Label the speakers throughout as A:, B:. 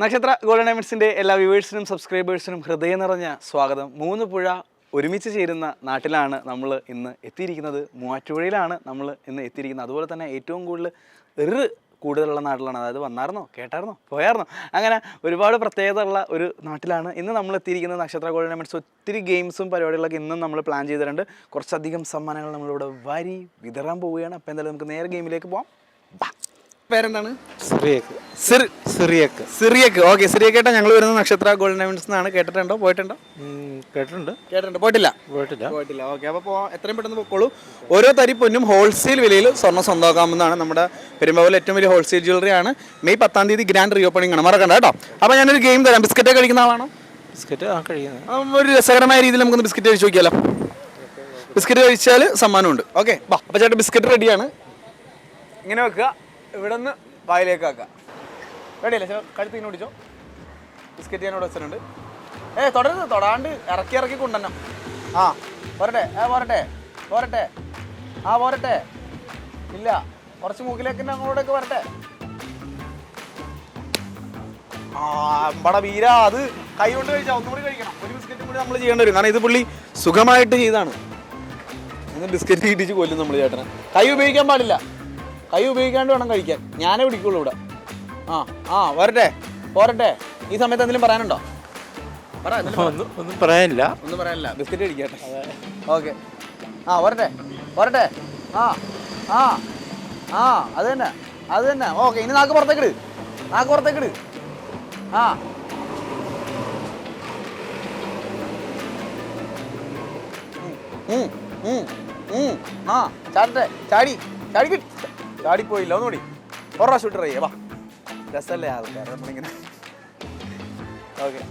A: നക്ഷത്ര ഗോൾഡൻ ഡയമണ്ട്സിൻ്റെ എല്ലാ വ്യൂവേഴ്സിനും സബ്സ്ക്രൈബേഴ്സിനും ഹൃദയം നിറഞ്ഞ സ്വാഗതം. 3 പുഴ ഒരുമിച്ച് ചേരുന്ന നാട്ടിലാണ് നമ്മൾ ഇന്ന് എത്തിയിരിക്കുന്നത്. മൂവാറ്റുപുഴയിലാണ് നമ്മൾ ഇന്ന് എത്തിയിരിക്കുന്നത്. അതുപോലെ തന്നെ ഏറ്റവും കൂടുതലുള്ള നാട്ടിലാണ്. അതായത് വന്നായിരുന്നോ, കേട്ടായിരുന്നോ, പോയായിരുന്നോ, അങ്ങനെ ഒരുപാട് പ്രത്യേകത ഉള്ള ഒരു നാട്ടിലാണ് ഇന്ന് നമ്മൾ എത്തിയിരിക്കുന്നത്. നക്ഷത്ര ഗോൾഡൻ ഡയമണ്ട്സ് ഒത്തിരി ഗെയിംസും പരിപാടികളൊക്കെ ഇന്നും നമ്മൾ പ്ലാൻ ചെയ്തിട്ടുണ്ട്. കുറച്ചധികം സമ്മാനങ്ങൾ നമ്മളിവിടെ വിതറാൻ പോവുകയാണ്. അപ്പോൾ എന്തായാലും നമുക്ക് നേരെ ഗെയിമിലേക്ക് പോകാം. പേരെന്താണ്? സിറിയക്ക്. ഓക്കെ, സിറിയക്കേട്ടാ, ഞങ്ങൾ വരുന്നത് നക്ഷത്ര ഗോൾഡൻ ഡയമണ്ട്സ് എന്നാണ്. കേട്ടിട്ടുണ്ടോ? പോയിട്ടുണ്ടോ? കേട്ടിട്ടുണ്ട്. പോയിട്ടില്ല. ഓക്കെ, അപ്പോൾ എത്രയും പെട്ടെന്ന് പൊക്കോളൂ. ഓരോ തരി പൊന്നും ഹോൾസെയിൽ വിലയിൽ സ്വർണ്ണം സ്വന്തമാക്കാമെന്നാണ്. നമ്മുടെ പെരുമ്പാവൂരിലെ ഏറ്റവും വലിയ ഹോൾസെയിൽ ജ്വല്ലറി ആണ്. മെയ് 10-ാം തീയതി ഗ്രാൻഡ് റീ ഓപ്പണിംഗ് ആണ്, മറക്കണ്ട കേട്ടോ. അപ്പോൾ ഞാനൊരു ഗെയിം തരാം. ബിസ്ക്കറ്റ് കഴിക്കുന്ന ആളാണോ?
B: ബിസ്ക്കറ്റ് കഴിക്കുന്നത്.
A: ഒരു രസകരമായ രീതിയിൽ നമുക്കൊന്ന് ബിസ്ക്കറ്റ് കഴിച്ച് നോക്കിയാലോ? ബിസ്ക്കറ്റ് കഴിച്ചാൽ സമ്മാനമുണ്ട്. ഓക്കെ, അപ്പോൾ ചേട്ടാ ബിസ്ക്കറ്റ് റെഡിയാണ്. ഇങ്ങനെ വെക്കുക, ഇവിടെ നിന്ന് വായിലേക്ക് ആക്കുക. റെഡിയല്ലേ ചേട്ടാ? കഴുത്ത് ഇങ്ങനെ പിടിച്ചോ. ബിസ്ക്കറ്റ് ഞാനിവിടെ വെച്ചിട്ടുണ്ട്. തുടരുത്, തൊടാണ്ട് ഇറക്കി കൊണ്ടുവരണം. പോരട്ടെ. പോരട്ടെ. ഇല്ല, കുറച്ച് മൂക്കിലേക്ക് അങ്ങോട്ടേക്ക് വരട്ടെ. വീര, അത് കൈ കൊണ്ട് കഴിച്ചാൽ ഒന്നുകൂടി കഴിക്കണം. ഒരു ബിസ്ക്കറ്റും കൂടി നമ്മൾ ചെയ്യേണ്ടി വരും. കാരണം ഇത് പുള്ളി സുഖമായിട്ട് ചെയ്താണ്. ഇന്ന് ബിസ്ക്കറ്റ് ഇടിച്ച് കൊല്ലും നമ്മൾ ചേട്ടനെ. കൈ ഉപയോഗിക്കാൻ പാടില്ല. കൈ ഉപയോഗിക്കാണ്ട് വേണം കഴിക്കാൻ. ഞാനേ പിടിക്കുള്ളൂ ഇവിടെ. പോരട്ടെ. ഈ സമയത്ത് എന്തെങ്കിലും പറയാനുണ്ടോ?
B: ഒന്നും പറയാനില്ല.
A: ബിസ്ക്കറ്റ് കഴിക്കട്ടെ. ഓക്കെ, പോരട്ടെ. അത് തന്നെ. ഓക്കെ, ഇനി നാക്ക് പുറത്തേക്കിട്. ചാടിപ്പോയില്ല. ഒന്നുകൂടി ഒരു പ്രാവശ്യം ഇട്ട് ട്രൈ ചെയ്യാം. വാ, രസമല്ലേ ആൾക്കാർ നമ്മളിങ്ങനെ. ഓക്കെ,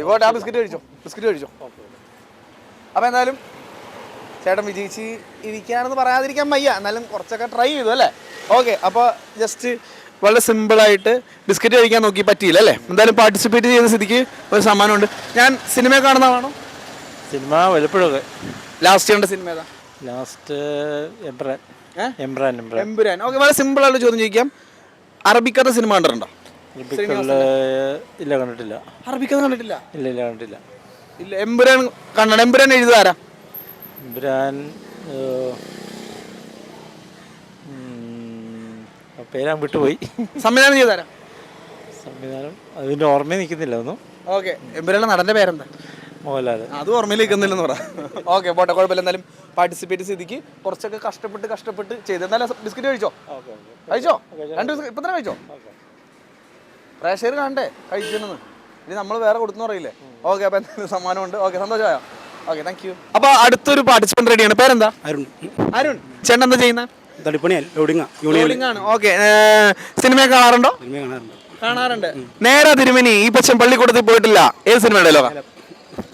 A: പോട്ടെ. ആ ബിസ്ക്കറ്റ് കഴിച്ചോ. അപ്പോൾ എന്തായാലും ചേട്ടൻ വിജയിച്ച് ഇരിക്കുകയാണെന്ന് പറയാതിരിക്കാൻ വയ്യ. എന്നാലും കുറച്ചൊക്കെ ട്രൈ ചെയ്തു അല്ലേ? ഓക്കെ, അപ്പോൾ ജസ്റ്റ് വളരെ സിമ്പിളായിട്ട് ബിസ്ക്കറ്റ് കഴിക്കാൻ നോക്കി, പറ്റിയില്ല അല്ലേ? എന്തായാലും പാർട്ടിസിപ്പേറ്റ് ചെയ്ത സ്ഥിതിക്ക് ഒരു സമ്മാനമുണ്ട്. ഞാൻ സിനിമ കാണുന്ന ആളാണോ?
B: സിനിമ വല്ലപ്പോഴൊക്കെ.
A: ലാസ്റ്റ് കണ്ട സിനിമ ഏതാ?
B: ലാസ്റ്റ്
A: എമ്പുരാൻ. ഓക്കെ, വളരെ സിമ്പിളായിട്ട് ചോദ്യം ചോദിക്കാം. അറബിക്കഥ സിനിമ കണ്ടിട്ടുണ്ടോ?
B: ഇല്ല, കണ്ടിട്ടില്ല.
A: അറബിക്കഥ കണ്ടിട്ടില്ല?
B: കണ്ടിട്ടില്ല.
A: ഇല്ല. എമ്പുരാൻ കണ്ടോ? എമ്പുരാൻ എഴുതാരാ?
B: എമ്പുരാൻ പേരാൻ വിട്ടുപോയി.
A: സംവിധാനം ചെയ്താരാ?
B: അതിന്റെ ഓർമ്മ നിൽക്കുന്നില്ല ഒന്നും.
A: ഓക്കെ, എമ്പുരാന്റെ നടന്റെ പേരെന്താ?
B: മോഹൻലാൽ.
A: അത് ഓർമ്മയിൽ നിൽക്കുന്നില്ലെന്ന് പറ. ഓക്കെ, പോട്ടെ, കുഴപ്പമില്ല. എന്തായാലും പാർട്ടിസിപ്പേറ്റ് സ്ഥിതിക്ക് കുറച്ചൊക്കെ കഷ്ടപ്പെട്ട് ചെയ്ത്. എന്തായാലും ബിസ്ക്കറ്റ് കഴിച്ചോ? രണ്ട് ബിസ്ക്കറ്റ് ഇപ്പം തന്നെ കഴിച്ചോ? പ്രേക്ഷകർ കാണണ്ടേ കഴിച്ചെന്ന്. ഇനി നമ്മൾ വേറെ കൊടുത്തെന്ന് പറയില്ലേ? ഓക്കെ, അപ്പോൾ എന്തായാലും സമ്മാനമുണ്ട്. ഓക്കെ, സന്തോഷമായോ? Okay, thank you. അപ്പോൾ അടുത്തൊരു പാർട്ടിസിപ്പന്റ് റെഡിയാണ്. പേരെന്താ? അരുൺ. ചേട്ടൻ എന്താ ചെയ്യുന്ന? ലോഡിംഗ്. ഓക്കെ, സിനിമ കാണാറുണ്ടോ? കാണാറുണ്ട്. നേരെ തിരുമനി ഈ പക്ഷം പള്ളിക്കൂടത്തിൽ പോയിട്ടില്ല. ഏത് സിനിമയുടെ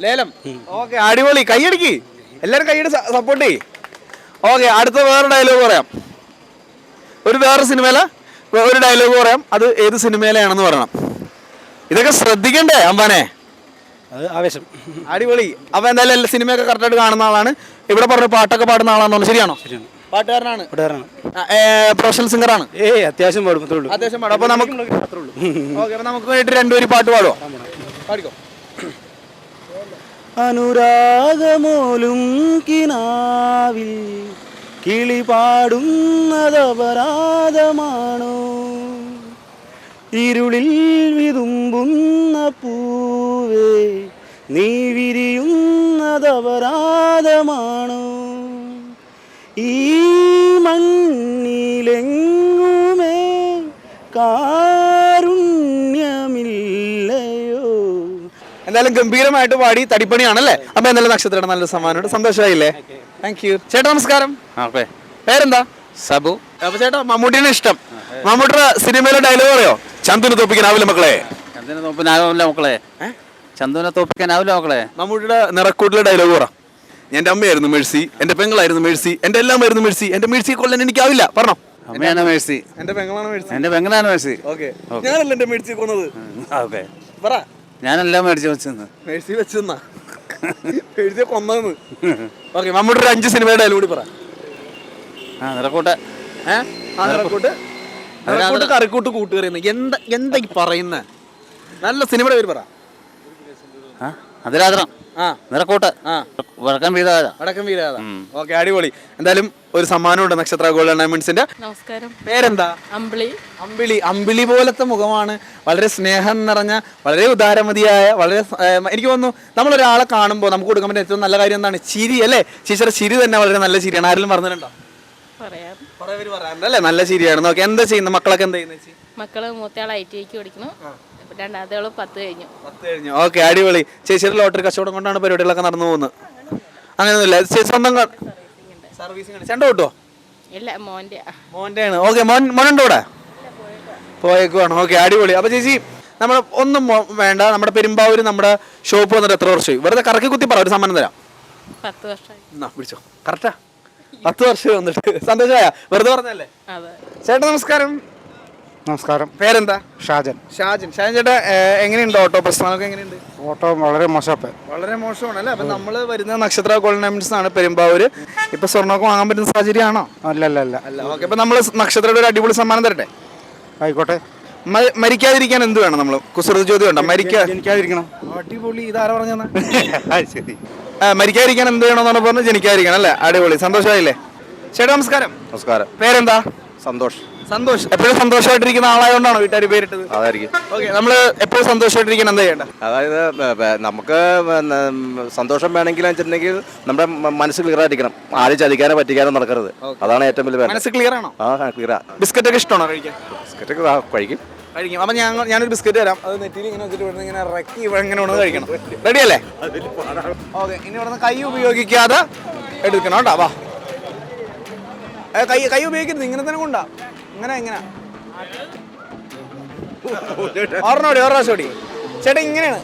A: ലേലം? ഓക്കെ, അടിപൊളി. കൈയടിക്ക്, എല്ലാവരും കൈയ്യടി സപ്പോർട്ട് ചെയ്യ്. ഓക്കെ, അടുത്ത വേറെ ഡയലോഗ് പറയാം. വേറെ സിനിമയിലെ ഒരു ഡയലോഗ് പറയാം. അത് ഏത് സിനിമയിലാണെന്ന് പറയണം. ഇതൊക്കെ ശ്രദ്ധിക്കണ്ടേ അമ്പാനെ?
B: ആവേശം.
A: അടിപൊളി. അപ്പോൾ എന്തായാലും എല്ലാ സിനിമയൊക്കെ കറക്റ്റായിട്ട് കാണുന്ന ആളാണ്. ഇവിടെ പറഞ്ഞ പാട്ടൊക്കെ പാടുന്ന ആളാണെന്ന്. ശരിയാണോ? പാട്ടുകാരനാണ്. പ്രൊഫഷണൽ സിംഗറാണ്.
B: അത്യാവശ്യം പാടും.
A: അപ്പോൾ നമുക്ക് വേണ്ടി രണ്ടുപേരും പാട്ട് പാടുമോ? പാടിക്കോ.
B: അനുരാഗമോലും കിനാവിൽ കിളി പാടുന്നതപരാധമാണോ? ഇരുളിൽ വിതുമ്പുന്ന പൂവേ നീ വിരിയുന്നതപരാധമാണോ? ഈ മണ്ണിലെങ്ങുമേ കാരുണ്യമില്ലയോ? എന്തായാലും ഗംഭീരമായിട്ട് പാടി. തടിപ്പണിയാണല്ലേ? അപ്പോൾ എന്തായാലും നക്ഷത്രയുടെ നല്ല സമ്മാനമുണ്ട്. സന്തോഷമായില്ലേ? Thank you. ചേട്ടാ നമസ്കാരം. പേരെന്താ? സബു.
A: അപ്പോൾ ചേട്ടാ മമ്മൂട്ടിയാണ് ഇഷ്ടം. മമ്മൂട്ടിയുടെ സിനിമയിലെ ഡയലോഗ് പറയോ? ചന്ദുവിനെ തോപ്പിക്കാനാവില്ല മക്കളെ.
B: ചന്ദുവിനെ തോപ്പിക്കാനാവില്ല മക്കളെ.
A: മമ്മൂട്ടിയുടെ നിറക്കൂട്ടിലെ ഡയലോഗ് പറ. എൻ്റെ അമ്മയായിരുന്നു മേഴ്സി, എൻ്റെ പെങ്ങളായിരുന്നു മേഴ്സി, എൻ്റെ എല്ലാമായിരുന്നു മേഴ്സി, എൻ്റെ മേഴ്സിയെ കൊല്ലാൻ എനിക്കാവില്ല. പറഞ്ഞോ.
B: അമ്മയാണ് മേഴ്സി,
A: എൻ്റെ പെങ്ങളാണ് മേഴ്സി,
B: എൻ്റെ പെങ്ങളാണ് മേഴ്സി.
A: ഓക്കെ, ഞാനല്ല എൻ്റെ മേഴ്സിയെ കൊന്നത്.
B: ഓക്കെ,
A: പറ.
B: ഞാനെല്ലാം മേടിച്ചു വെച്ചെന്ന്.
A: മേഴ്സി വെച്ചെന്നാ?
B: എഴുതിയ കൊന്നു. ഓക്കെ, മമ്മൂട്ടി ഒരു 5 സിനിമയുടെ ഡയലോഗ് കൂടി പറ.
C: നിറക്കൂട്ട്.
B: നിറക്കൂട്ട് കറിക്കൂട്ട് കൂട്ടുകറി എന്താ എന്താ ഈ പറയുന്നത്? നല്ല സിനിമയുടെ പേര് പറ.
C: അതിരാത്രം. നിറക്കൂട്ട്. വടക്കം വീതാ.
B: വടക്കം വീരാത. ഓക്കെ, അടിപൊളി. എന്തായാലും ഒരു സമ്മാനമുണ്ട് നക്ഷത്ര ഗോൾഡ് ആൻഡ് ഡയമണ്ട്സിന്റെ.
D: നമസ്കാരം.
B: പേരെന്താ?
D: അമ്പിളി.
B: അമ്പിളി. അമ്പിളി പോലത്തെ മുഖമാണ്, വളരെ സ്നേഹം നിറഞ്ഞ, വളരെ ഉദാരമതിയായ, വളരെ എനിക്ക് തോന്നുന്നു നമ്മളൊരാളെ കാണുമ്പോൾ നമുക്ക് കൊടുക്കാൻ പറ്റുന്ന ഏറ്റവും നല്ല കാര്യം എന്താണ്? ചിരി അല്ലേ? ചേച്ചിയുടെ ചിരി തന്നെ വളരെ നല്ല ചിരിയാണ്. ആരെങ്കിലും പറഞ്ഞിട്ടുണ്ടോ?
D: പറയാം.
B: കുറെ പേര് പറയാറുണ്ട് അല്ലേ, നല്ല ചിരിയാണ്. നോക്കി എന്താ ചെയ്യുന്നത്? മക്കളൊക്കെ എന്താ ചെയ്യുന്നത് ചേച്ചി?
D: മക്കള് മൂത്തയാൾ ITIക്ക് പഠിക്കുന്നു, രണ്ടാമത്തെ ആള് 10 കഴിഞ്ഞു.
B: 10 കഴിഞ്ഞു. ഓക്കെ, അടിപൊളി. ചേച്ചിയുടെ ലോട്ടറി കച്ചവടം കൊണ്ടാണ് പരിപാടികളൊക്കെ നടന്നു പോകുന്നത്? അങ്ങനെയൊന്നുമില്ല, സ്വന്തം സർവീസിംഗ്. ചെണ്ട കിട്ടുമോ?
D: ഇല്ല, മോന്റെ
B: ആണ്. ഓക്കെ, മോനുണ്ടോ ഇവിടെ? പോയേക്കുവാണ്. ഓക്കെ, അടിപൊളി. അപ്പൊ ചേച്ചി, നമ്മൾ ഒന്നും വേണ്ട, നമ്മുടെ പെരുമ്പാവൂര് നമ്മുടെ ഷോപ്പ് വന്നിട്ട് എത്ര വർഷമായി? വെറുതെ കറക്കി കുത്തി പറ, ഒരു സമ്മാനം തരാം.
D: 10 വർഷമായി.
B: എന്നാ പിടിച്ചോ. കറക്റ്റാ, 10 വർഷം വന്നിട്ട്. സന്തോഷമായ? വെറുതെ പറഞ്ഞല്ലേ? ചേട്ടാ നമസ്കാരം.
E: നമസ്കാരം.
B: പേരെന്താ?
E: ഷാജൻ.
B: ഷാജൻ ചേട്ടാ, എങ്ങനെയുണ്ട് ഓട്ടോ പ്രസ്ഥാനമൊക്കെ? എങ്ങനെയുണ്ട്?
E: ഓട്ടോ വളരെ മോശം.
B: വളരെ മോശമാണ് അല്ലേ? അപ്പൊ നമ്മള് വരുന്ന നക്ഷത്ര ഗോൾഡ് ഡയമണ്ട്സ് ആണ് പെരുമ്പാവൂര്. ഇപ്പൊ സ്വർണ്ണമൊക്കെ വാങ്ങാൻ പറ്റുന്ന സാഹചര്യമാണോ?
E: അല്ല.
B: ഓക്കെ, അപ്പൊ നമ്മള് നക്ഷത്രയുടെ ഒരു അടിപൊളി സമ്മാനം തരട്ടെ?
E: ആയിക്കോട്ടെ.
B: മരിക്കാതിരിക്കാൻ എന്ത് വേണം? നമ്മള് കുസൃതി ചോദ്യം ഉണ്ടോ?
E: ജനിക്കാതിരിക്കണം.
B: അടിപൊളി. ഇതാരാ പറഞ്ഞ?
E: ശരി.
B: മരിക്കാതിരിക്കാൻ എന്ത് വേണമെന്നാണ് പറഞ്ഞത്? ജനിക്കാതിരിക്കണം അല്ലേ? അടിപൊളി. സന്തോഷമായില്ലേ? ചേട്ടാ നമസ്കാരം.
F: നമസ്കാരം.
B: പേരെന്താ?
F: സന്തോഷ്.
B: സന്തോഷ്. എപ്പോഴും സന്തോഷമായിട്ടിരിക്കുന്ന ആളായോണ്ടാണോ വീട്ടുകാർ പേരിട്ടത്?
F: അതായിരിക്കും.
B: ഓക്കെ, നമ്മള് എപ്പോഴും സന്തോഷമായിട്ടിരിക്കാൻ എന്താ ചെയ്യണ്ട?
F: അതായത് നമുക്ക് സന്തോഷം വേണമെങ്കിൽ വെച്ചിട്ടുണ്ടെങ്കിൽ നമ്മുടെ മനസ്സ് ക്ലിയർ ആയിരിക്കണം. ആരും ചതിക്കാനോ പറ്റിക്കാനോ നടക്കരുത്. അതാണ് ഏറ്റവും വലിയ
B: മനസ്സ് ക്ലിയർ ആണോ?
F: ക്ലിയറാ.
B: ബിസ്ക്കറ്റ് ഒക്കെ ഇഷ്ടമാണോ കഴിക്കാൻ?
F: ബിസ്ക്കറ്റ് കഴിക്കും.
B: അപ്പൊ ഞാനൊരു ബിസ്ക്കറ്റ് തരാം. അത് നെറ്റിയിൽ ഇങ്ങനെ വെച്ചിട്ട് ഇവിടെ ഇങ്ങനെ ഇറക്കി ഇവിടെ ഇങ്ങനെ ഒന്ന് കഴിക്കണം. റെഡി അല്ലേ? ഓക്കെ, ഇനി ഇവിടെ കൈ ഉപയോഗിക്കാതെ എടുക്കണം കേട്ടോ. വാ, കൈ ഉപയോഗിക്കരുത്, ഇങ്ങനെ തന്നെ കൊണ്ടാ. ഇങ്ങനെ ഓർമ്മോടി ഓർമ്മോടി. ചേട്ടൻ ഇങ്ങനെയാണ്,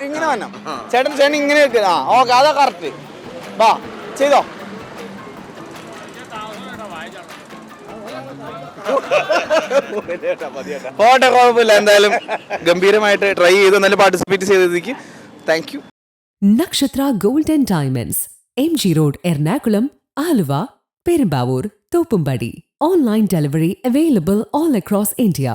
B: ഇങ്ങനെ വരണം. ചേട്ടൻ ഇങ്ങനെ വെക്കുക. ഓക്കെ, അതാ കറക്റ്റ്. വാ, ചെയ്തോ. പോട്ടെ, കുഴപ്പമില്ല. എന്തായാലും ഗംഭീരമായിട്ട് ട്രൈ ചെയ്ത് നല്ല പാർട്ടിസിപ്പേറ്റ് ചെയ്തതിക്ക് താങ്ക് യു.
G: നക്ഷത്ര gold and diamonds, MG road, Ernakulam, Aluva, Perumbavoor, Thoppumpady. Online delivery available all across India.